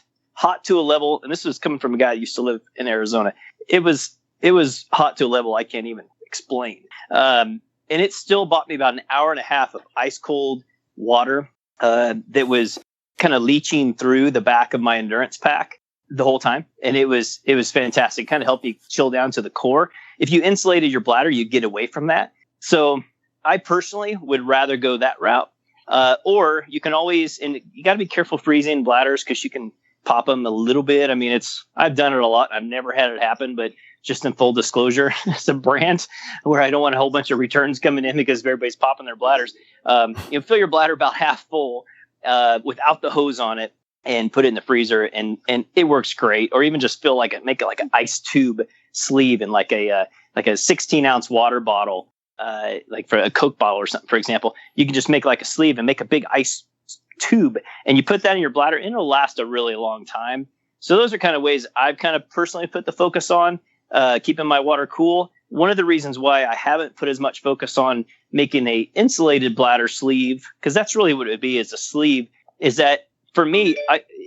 E: to a level. And this was coming from a guy that used to live in Arizona. It was hot to a level I can't even explain. And it still bought me about an hour and a half of ice cold water that was kind of leaching through the back of my endurance pack the whole time. And it was fantastic. Kind of helped you chill down to the core. If you insulated your bladder, you'd get away from that. So I personally would rather go that route. Or you can always, and you got to be careful freezing bladders because you can pop them a little bit. I mean, I've done it a lot. I've never had it happen, but just in full disclosure, it's a brand where I don't want a whole bunch of returns coming in because everybody's popping their bladders. Fill your bladder about half full without the hose on it and put it in the freezer, and it works great. Or even just make it like an ice tube sleeve in like a 16-ounce water bottle, like for a Coke bottle or something, for example. You can just make like a sleeve and make a big ice tube, and you put that in your bladder, and it'll last a really long time. So those are kind of ways I've kind of personally put the focus on. Keeping my water cool. One of the reasons why I haven't put as much focus on making a insulated bladder sleeve, because that's really what it would be as a sleeve, is that for me,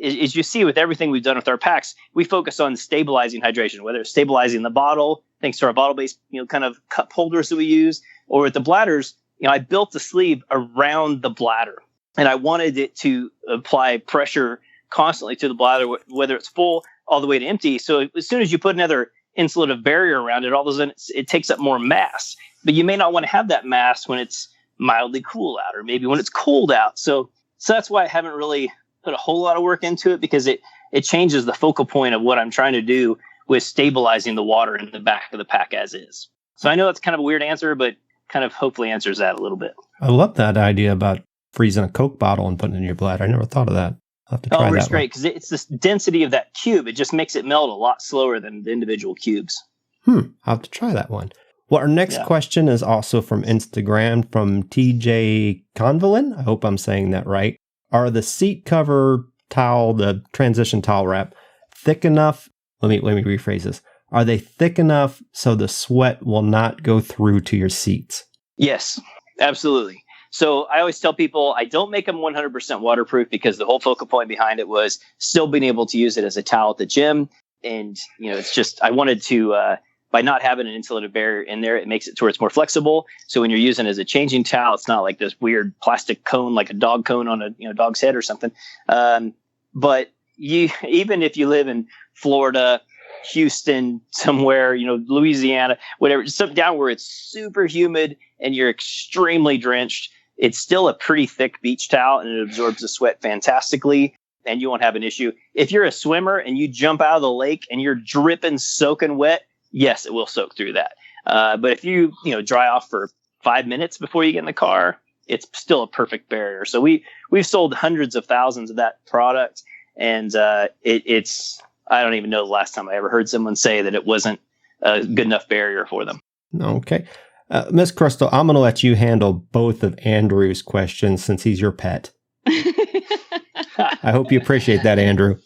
E: as you see with everything we've done with our packs, we focus on stabilizing hydration, whether it's stabilizing the bottle, thanks to our bottle-based, kind of cup holders that we use, or with the bladders, I built the sleeve around the bladder, and I wanted it to apply pressure constantly to the bladder, whether it's full all the way to empty. So as soon as you put another insulative barrier around it, all of a sudden it takes up more mass, but you may not want to have that mass when it's mildly cool out, or maybe when it's cold out. So that's why I haven't really put a whole lot of work into it, because it changes the focal point of what I'm trying to do with stabilizing the water in the back of the pack as is. So I know that's kind of a weird answer, but kind of hopefully answers that a little bit.
D: I love that idea about freezing a Coke bottle and putting it in your bladder. I never thought of that. I'll have to try that.
E: It's great because it's this density of that cube. It just makes it melt a lot slower than the individual cubes.
D: I'll have to try that one. Well, our next question is also from Instagram, from TJ Convalin. I hope I'm saying that right. Are the seat cover towel, the transition towel wrap, thick enough? Let me rephrase this. Are they thick enough so the sweat will not go through to your seats?
E: Yes, absolutely. So I always tell people I don't make them 100% waterproof, because the whole focal point behind it was still being able to use it as a towel at the gym. And, it's just, I wanted to, by not having an insulative barrier in there, it makes it to where it's more flexible. So when you're using it as a changing towel, it's not like this weird plastic cone, like a dog cone on a dog's head or something. But even if you live in Florida, Houston, somewhere, Louisiana, whatever, just down where it's super humid and you're extremely drenched, it's still a pretty thick beach towel, and it absorbs the sweat fantastically, and you won't have an issue. If you're a swimmer and you jump out of the lake and you're dripping, soaking wet, yes, it will soak through that. But if you dry off for 5 minutes before you get in the car, it's still a perfect barrier. So we've sold hundreds of thousands of that product, and it's I don't even know the last time I ever heard someone say that it wasn't a good enough barrier for them.
D: Okay. Miss Crystal, I'm going to let you handle both of Andrew's questions since he's your pet. I hope you appreciate that, Andrew.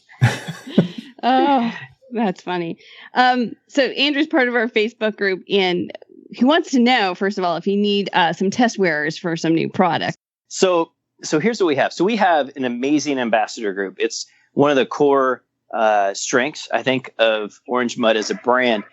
F: Oh, that's funny. So Andrew's part of our Facebook group, and he wants to know, first of all, if you need some test wearers for some new product.
E: So here's what we have. So we have an amazing ambassador group. It's one of the core strengths, I think, of Orange Mud as a brand.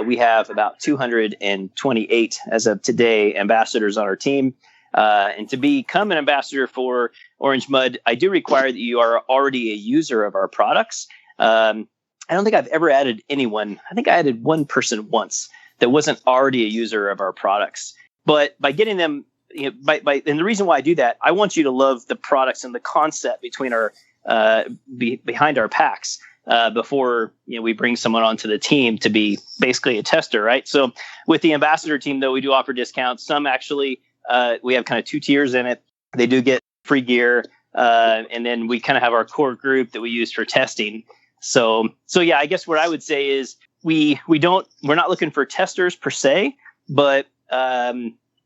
E: We have about 228 as of today ambassadors on our team. And to become an ambassador for Orange Mud, I do require that you are already a user of our products. I don't think I've ever added anyone. I think I added one person once that wasn't already a user of our products. But by getting them, and the reason why I do that, I want you to love the products and the concept between our behind our packs before we bring someone onto the team to be basically a tester, right? So with the ambassador team, though, we do offer discounts. Some actually, we have kind of 2 tiers in it. They do get free gear, and then we kind of have our core group that we use for testing. So yeah, I guess what I would say is we're not looking for testers per se, but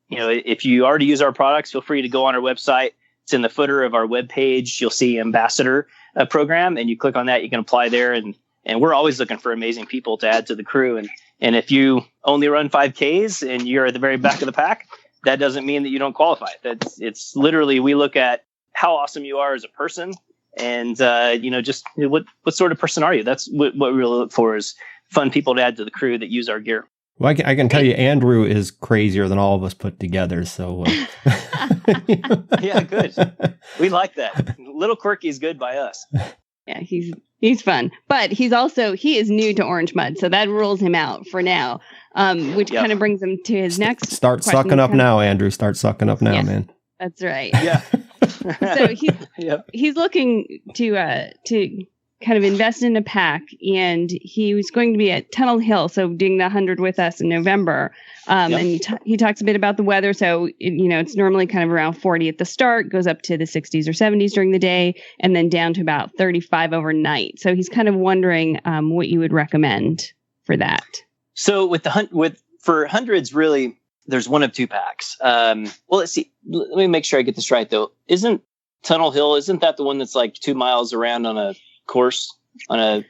E: if you already use our products, feel free to go on our website. It's in the footer of our webpage. You'll see Ambassador program, and you click on that, you can apply there. And we're always looking for amazing people to add to the crew. And if you only run 5Ks and you're at the very back of the pack, that doesn't mean that you don't qualify. It's literally, we look at how awesome you are as a person, and just what sort of person are you? That's what we really look for, is fun people to add to the crew that use our gear.
D: Well, I can tell you, Andrew is crazier than all of us put together. So,
E: yeah, good. We like that. Little quirky is good by us.
F: Yeah, he's fun, but he is new to Orange Mud, so that rules him out for now. Which kind of brings him to his next.
D: Start sucking up now, Andrew. Start sucking up now, man.
F: That's right.
E: Yeah.
F: So he's looking to kind of invest in a pack, and he was going to be at Tunnel Hill, so doing the 100 with us in November. And he talks a bit about the weather. So, it's normally kind of around 40 at the start, goes up to the 60s or 70s during the day, and then down to about 35 overnight. So he's kind of wondering what you would recommend for that.
E: So for hundreds, really, there's one of 2 packs. Well, let's see. Let me make sure I get this right, though. Isn't Tunnel Hill, isn't that the one that's like 2 miles around on a course, on a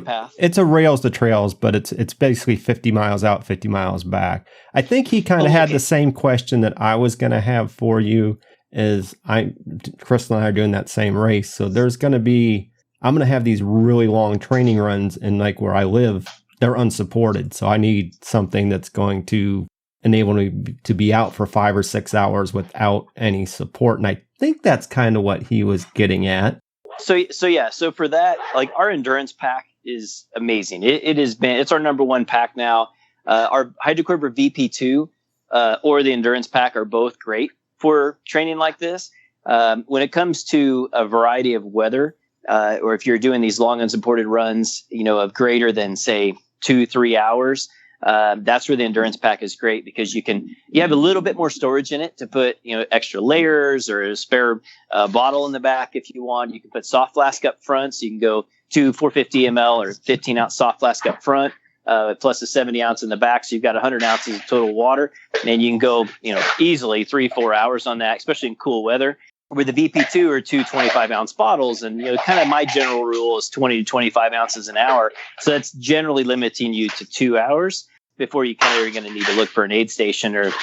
E: path?
D: It's a rails to trails, but it's basically 50 miles out, 50 miles back. I think he kind of had the same question that I was going to have for you. Crystal and I are doing that same race, so I'm going to have these really long training runs, and like where I live, they're unsupported, so I need something that's going to enable me to be out for 5 or 6 hours without any support, and I think that's kind of what he was getting at.
E: So for that, like, our endurance pack is amazing. It's our number 1 pack now. Our Hydrocorp VP2 or the endurance pack are both great for training like this. When it comes to a variety of weather, or if you're doing these long unsupported runs, of greater than, say, 2-3 hours, that's where the endurance pack is great, because you have a little bit more storage in it to put, extra layers or a spare bottle in the back if you want. You can put soft flask up front, so you can go 2 450 ml or 15 ounce soft flask up front, plus a 70 ounce in the back. So you've got 100 ounces of total water, and you can go, easily 3-4 hours on that, especially in cool weather. With the VP2 or 2 25-ounce bottles, and kind of my general rule is 20 to 25 ounces an hour. So that's generally limiting you to 2 hours before you kind of are going to need to look for an aid station or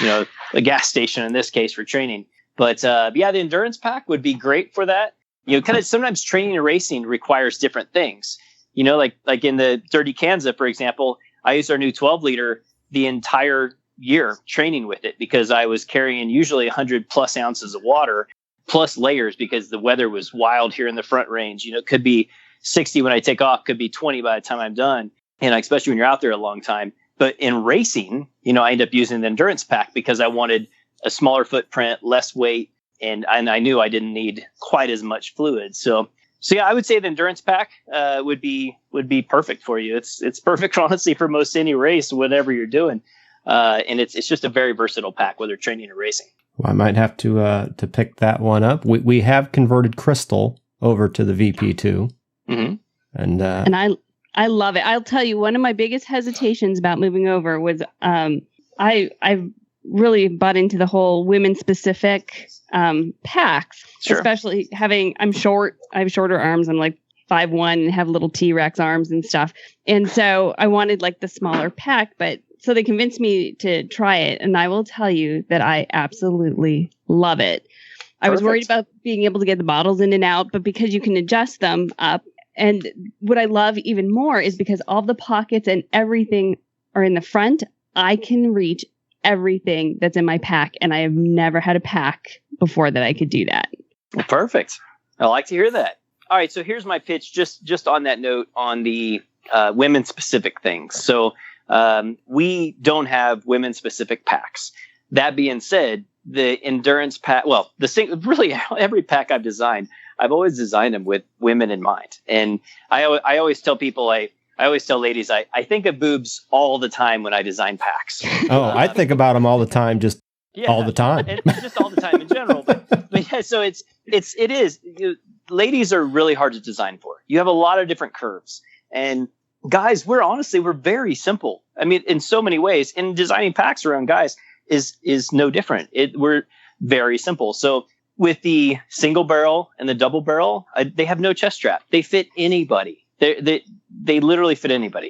E: a gas station in this case for training. But the endurance pack would be great for that. Kind of sometimes training and racing requires different things. Like in the Dirty Kansas, for example, I used our new 12-liter the entire year training with it, because I was carrying usually 100 plus ounces of water, plus layers, because the weather was wild here in the Front Range. It could be 60 when I take off, could be 20 by the time I'm done. And especially when you're out there a long time. But in racing, I end up using the endurance pack because I wanted a smaller footprint, less weight, and I knew I didn't need quite as much fluid. So yeah, I would say the endurance pack would be perfect for you. It's perfect, honestly, for most any race, whatever you're doing. And it's just a very versatile pack, whether training or racing.
D: Well, I might have to pick that one up. We have converted Crystal over to the VP2,
F: and I love it. I'll tell you, one of my biggest hesitations about moving over was I've really bought into the whole women-specific packs, especially I have shorter arms. I'm like 5'1" and have little T-Rex arms and stuff. And so I wanted like the smaller pack, so they convinced me to try it. And I will tell you that I absolutely love it. I was worried about being able to get the bottles in and out, but because you can adjust them up. And what I love even more is because all the pockets and everything are in the front, I can reach everything that's in my pack. And I have never had a pack before that I could do that.
E: Well, perfect. I like to hear that. All right. So here's my pitch just on that note on the women specific things. So we don't have women specific packs. That being said, the endurance pack, well, really every pack I've designed, I've always designed them with women in mind. And I always tell people, I always tell ladies, I think of boobs all the time when I design packs.
D: Oh, I think about them all the time, just all the time.
E: And just all the time in general. But yeah, so it is. Ladies are really hard to design for. You have a lot of different curves. And guys, we're very simple. I mean, in so many ways, and designing packs around guys is no different. We're very simple. So with the single barrel and the double barrel, they have no chest strap. They fit anybody. They literally fit anybody.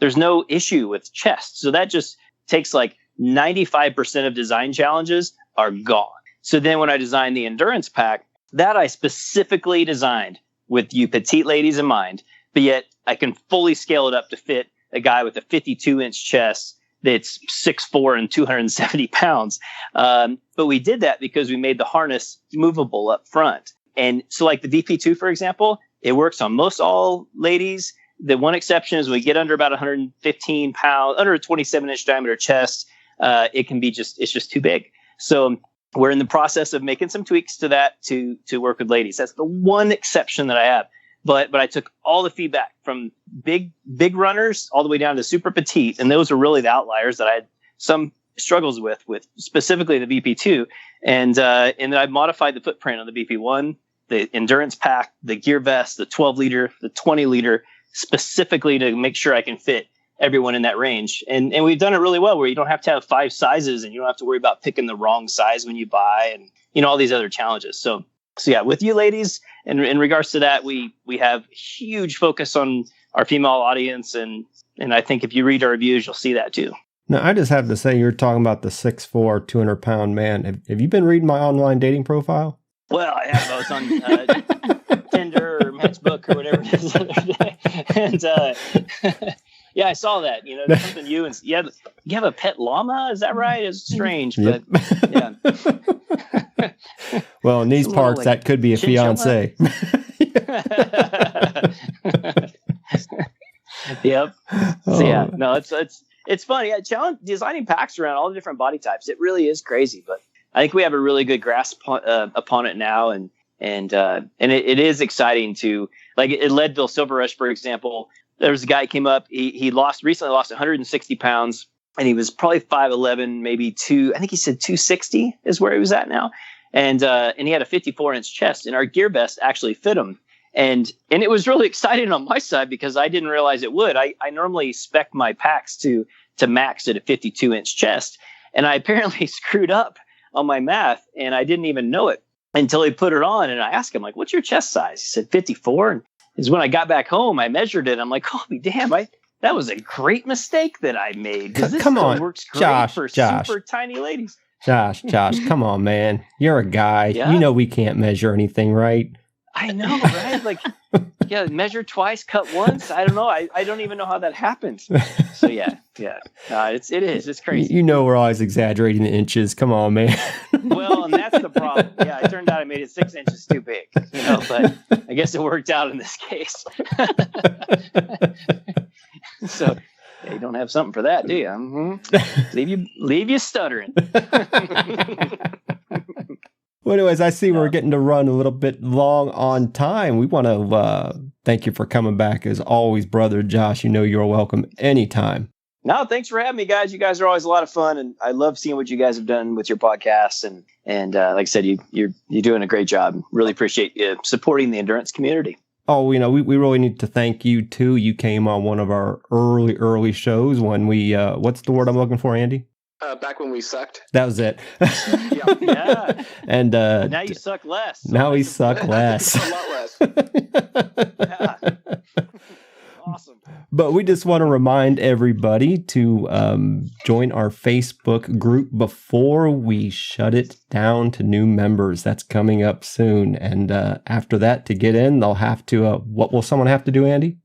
E: There's no issue with chest. So that just takes like 95% of design challenges are gone. So then when I designed the endurance pack, that I specifically designed with you petite ladies in mind, but yet I can fully scale it up to fit a guy with a 52-inch chest that's 6'4" and 270 pounds. But we did that because we made the harness movable up front. And so like the VP2, for example, it works on most all ladies. The one exception is when we get under about 115 pounds, under a 27-inch diameter chest, it's just too big. So we're in the process of making some tweaks to that to work with ladies. That's the one exception that I have. But I took all the feedback from big runners all the way down to super petite, and those are really the outliers that I had some struggles with specifically the VP2, and then I modified the footprint on the VP1, the endurance pack, the gear vest, the 12-liter, the 20-liter, specifically to make sure I can fit everyone in that range. And we've done it really well, where you don't have to have 5 sizes, and you don't have to worry about picking the wrong size when you buy, and all these other challenges. So yeah, with you ladies, and in regards to that, we have huge focus on our female audience, and I think if you read our reviews, you'll see that too.
D: Now, I just have to say, you're talking about the 6'4", 200-pound man. Have you been reading my online dating profile?
E: Well, I have. I was on Tinder or Matchbook or whatever it is the other day, and yeah, I saw that. There's something you have a pet llama. Is that right? It's strange, but yeah.
D: Well, in these parts, that could be a fiance.
E: Yep. So yeah, no, it's funny. Designing packs around all the different body types. It really is crazy, but I think we have a really good grasp upon it now, and it is exciting to, like, at Leadville Silver Rush, for example. There was a guy who came up. He recently lost 160 pounds, and he was probably 5'11", maybe I think he said 260 is where he was at now. And he had a 54-inch chest, and our gear vest actually fit him. And it was really exciting on my side because I didn't realize it would. I normally spec my packs to max at a 52-inch chest, and I apparently screwed up on my math, and I didn't even know it until he put it on. And I asked him, like, what's your chest size? He said 54. And is when I got back home, I measured it. I'm like, holy damn, that was a great mistake that I made. This
D: come on,
E: works great
D: Josh,
E: for super tiny ladies.
D: Josh, come on, man. You're a guy.
E: Yeah?
D: You know we can't measure anything, right?
E: I know, right? Like, yeah, measure twice, cut once. I don't know. I don't even know how that happens. So yeah. It's crazy.
D: You know we're always exaggerating the inches. Come on, man.
E: Well, and that's the problem. Yeah, it turned out I made it 6 inches too big. But I guess it worked out in this case. So yeah, you don't have something for that, do you? Mm-hmm. Leave you stuttering.
D: Well, anyways, I see we're getting to run a little bit long on time. We want to thank you for coming back. As always, brother Josh, you're welcome anytime.
E: No, thanks for having me, guys. You guys are always a lot of fun, and I love seeing what you guys have done with your podcast. And like I said, you're doing a great job. Really appreciate you supporting the endurance community.
D: Oh, we really need to thank you too. You came on one of our early shows when we what's the word I'm looking for, Andy?
C: Back when we sucked.
D: That was it.
E: Yeah.
D: And
E: now you suck less.
D: So now we suck less.
C: A lot less.
E: Yeah. Awesome.
D: But we just want to remind everybody to join our Facebook group before we shut it down to new members. That's coming up soon. And after that, to get in, they'll have to, what will someone have to do, Andy?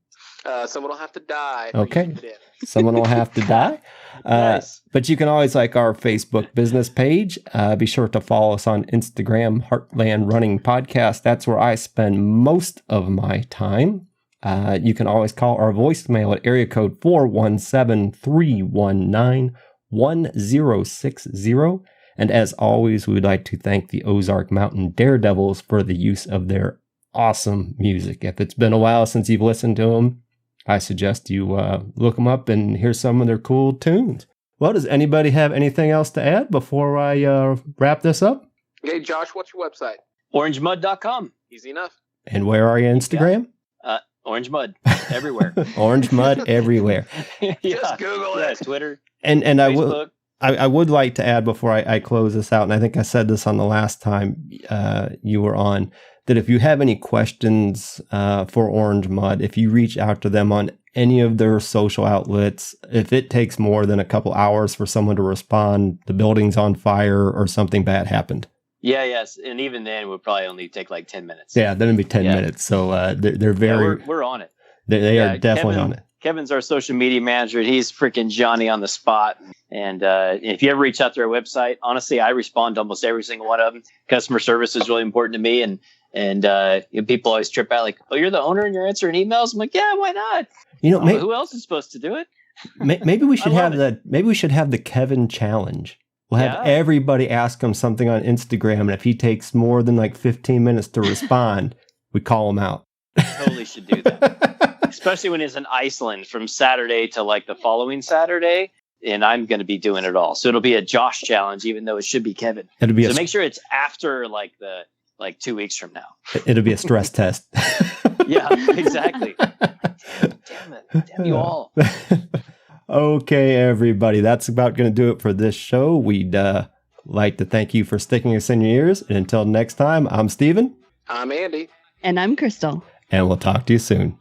C: Someone will have to die.
D: Okay. Someone will have to die.
E: Nice.
D: But you can always like our Facebook business page. Be sure to follow us on Instagram, Heartland Running Podcast. That's where I spend most of my time. You can always call our voicemail at area code 417-319-1060. And as always, we would like to thank the Ozark Mountain Daredevils for the use of their awesome music. If it's been a while since you've listened to them, I suggest you look them up and hear some of their cool tunes. Well, does anybody have anything else to add before I wrap this up?
C: Hey, Josh, what's your website?
E: Orangemud.com.
C: Easy enough.
D: And where are you, Instagram?
E: Orange Mud everywhere.
D: Orange Mud everywhere.
C: Just Google it.
E: Twitter.
D: And
E: Facebook.
D: I would like to add before I close this out, and I think I said this on the last time you were on, that if you have any questions for Orange Mud, if you reach out to them on any of their social outlets, if it takes more than a couple hours for someone to respond, the building's on fire or something bad happened.
E: Yes. And even then, it would probably only take like 10 minutes.
D: Yeah, then it'd be 10 minutes. So they're very...
E: we're on it.
D: They are definitely on it.
E: Kevin's our social media manager. He's freaking Johnny on the spot. And if you ever reach out to our website, honestly, I respond to almost every single one of them. Customer service is really important to me. And people always trip out like, oh, you're the owner and you're answering emails? I'm like, yeah, why not? Who else is supposed to do it?
D: Maybe we should have the Kevin challenge. We'll have everybody ask him something on Instagram, and if he takes more than like 15 minutes to respond, we call him out.
E: Totally should do that. Especially when he's in Iceland from Saturday to like the following Saturday, and I'm going to be doing it all. So it'll be a Josh challenge, even though it should be Kevin. Make sure it's after like 2 weeks from now.
D: It'll be a stress test.
E: Yeah, exactly. Damn it. Damn you all.
D: Okay, everybody, that's about going to do it for this show. We'd like to thank you for sticking us in your ears. And until next time, I'm Steven.
C: I'm Andy.
F: And I'm Crystal.
D: And we'll talk to you soon.